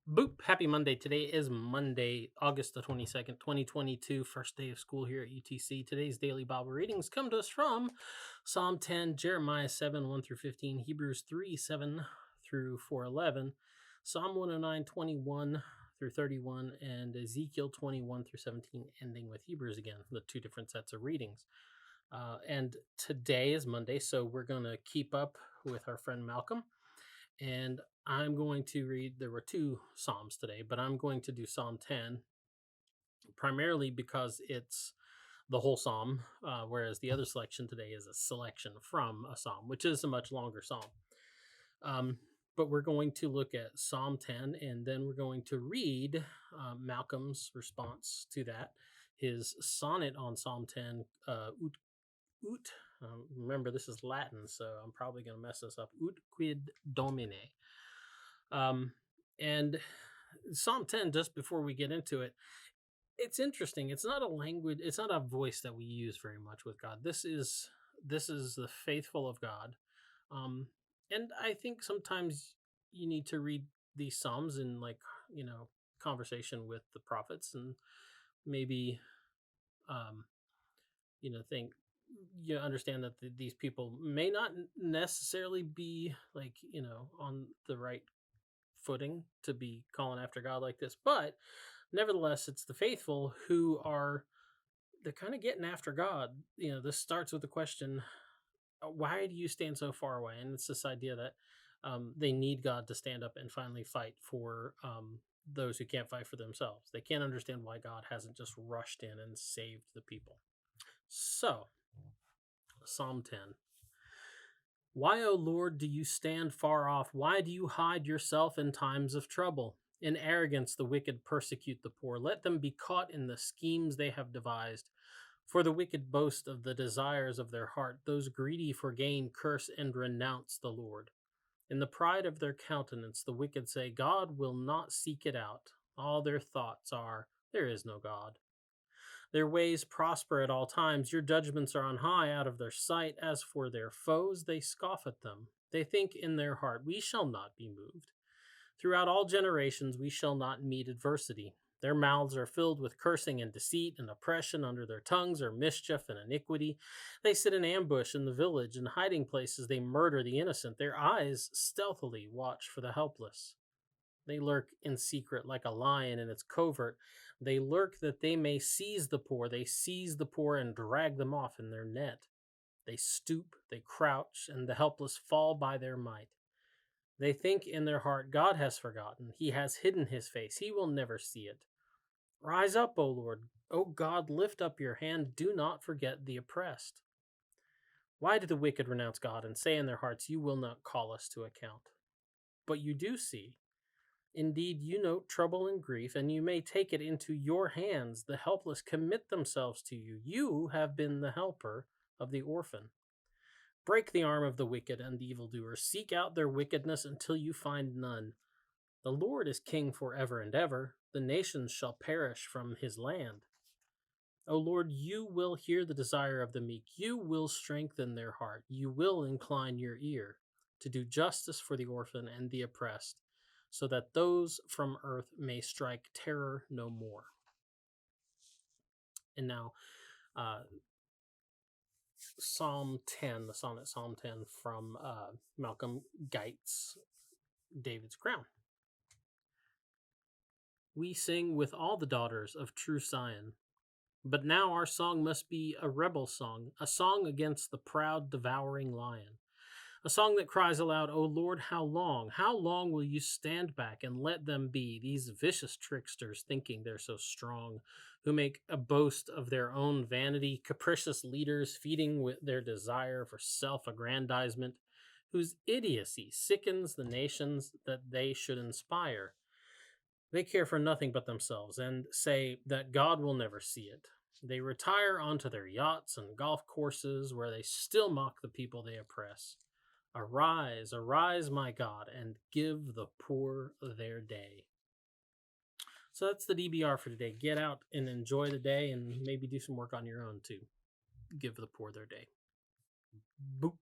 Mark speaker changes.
Speaker 1: Boop. Happy Monday. Today is Monday, August the 22nd, 2022, first day of school here at UTC. Today's daily Bible readings come to us from Psalm 10, Jeremiah 7, 1 through 15, Hebrews 3, 7 through 4:11, Psalm 109, 21 through 31, and Ezekiel 21 through 17, ending with Hebrews again, the two different sets of readings. And today is Monday, so we're going to keep up with our friend Malcolm. And I'm going to read, there were two Psalms today, but I'm going to do Psalm 10 primarily because it's the whole Psalm, whereas the other selection today is a selection from a Psalm, which is a much longer Psalm. But we're going to look at Psalm 10, and then we're going to read Malcolm's response to that, his sonnet on Psalm 10, remember, this is Latin, so I'm probably going to mess this up. Ut quid Domine. And Psalm 10, just before we get into it, it's interesting. It's not a language, it's not a voice that we use very much with God. This is the faithful of God. And I think sometimes you need to read these Psalms in conversation with the prophets, and maybe think you understand that these people may not necessarily be on the right footing to be calling after God like this, but nevertheless, it's the faithful who they're kind of getting after God. This starts with the question, why do you stand so far away? And it's this idea that they need God to stand up and finally fight for those who can't fight for themselves. They can't understand why God hasn't just rushed in and saved the people. So, Psalm 10. Why, O Lord, do you stand far off? Why do you hide yourself in times of trouble? In arrogance the wicked persecute the poor. Let them be caught in the schemes they have devised. For the wicked boast of the desires of their heart. Those greedy for gain curse and renounce the Lord. In the pride of their countenance the wicked say, God will not seek it out. All their thoughts are, there is no God. Their ways prosper at all times. Your judgments are on high out of their sight. As for their foes, they scoff at them. They think in their heart, we shall not be moved. Throughout all generations, we shall not meet adversity. Their mouths are filled with cursing and deceit and oppression. Under their tongues are mischief and iniquity. They sit in ambush in the village. In hiding places, they murder the innocent. Their eyes stealthily watch for the helpless. They lurk in secret like a lion in its covert. They lurk that they may seize the poor. They seize the poor and drag them off in their net. They stoop, they crouch, and the helpless fall by their might. They think in their heart, God has forgotten. He has hidden his face. He will never see it. Rise up, O Lord. O God, lift up your hand. Do not forget the oppressed. Why do the wicked renounce God and say in their hearts, you will not call us to account? But you do see. Indeed, you note trouble and grief, and you may take it into your hands. The helpless commit themselves to you. You have been the helper of the orphan. Break the arm of the wicked and evildoer. Seek out their wickedness until you find none. The Lord is king forever and ever. The nations shall perish from his land. O Lord, you will hear the desire of the meek. You will strengthen their heart. You will incline your ear to do justice for the orphan and the oppressed, so that those from earth may strike terror no more. And now, Psalm 10, the sonnet Psalm 10 from Malcolm Geit's David's Crown. We sing with all the daughters of true Zion, but now our song must be a rebel song, a song against the proud devouring lion. A song that cries aloud, O Lord, how long? How long will you stand back and let them be, these vicious tricksters thinking they're so strong, who make a boast of their own vanity, capricious leaders feeding with their desire for self-aggrandizement, whose idiocy sickens the nations that they should inspire. They care for nothing but themselves and say that God will never see it. They retire onto their yachts and golf courses where they still mock the people they oppress. Arise, arise, my God, and give the poor their day. So that's the DBR for today. Get out and enjoy the day and maybe do some work on your own to give the poor their day. Boop.